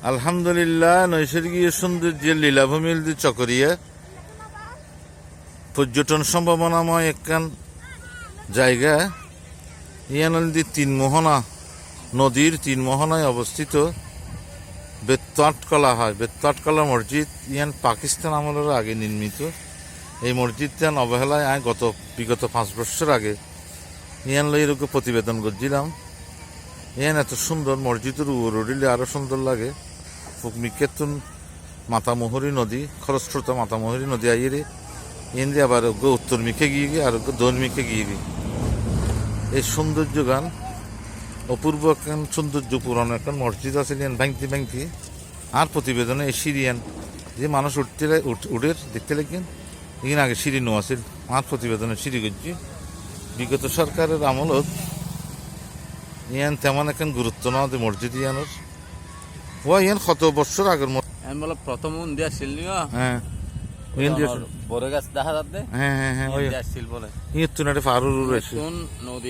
আলহামদুলিল্লাহ নৈসর্গিক সৌন্দর্যের লীলাভূমির চকরিয়া পর্যটন সম্ভাবনাময় একখান জায়গা। ইয়ানলদি তিনমোহনা নদীর তিনমোহনায় অবস্থিত বেত্তাটকলা হয়। বেত্তাটকলা মসজিদ ইয়ান পাকিস্তান আমলের আগে নির্মিত। এই মসজিদটান অবহেলায় বিগত 5 বছর আগে ইয়ান লইরকে প্রতিবেদন করছিলাম। ইয়ান এত সুন্দর মসজিদের উড়িলে আরো সুন্দর লাগে। মিকেতুন মাতামোহরী নদী, খরস্রোত মাতামোহরী নদী আইয়ে ইয়ান দিয়ে আবার উত্তর মিখে গিয়ে আর দক্ষিণ মিখে গিয়ে এই সৌন্দর্য গান অপূর্ব একখান সৌন্দর্য পুরানো একখান মসজিদ আছে ইয়ান ভাঙতি আর প্রতিবেদনে এই সিরিয়ান যে মানুষ উঠে দেখতে লাগেন এখানে আগে সিঁড়ি নো আছে আর প্রতিবেদনে সিঁড়ি করছি। বিগত সরকারের আমলত ইয়ান তেমন এখন গুরুত্ব না যে মসজিদ ইয়ানোর ও ইয়ান কত বছর আগের বলে প্রথম ইন্ডিয়া ছিল হ্যাঁ বড় গাছ দেখা যাচ্ছে। হ্যাঁ হ্যাঁ হ্যাঁ ছিল বলে ইয়ে তো না ফারুর নদী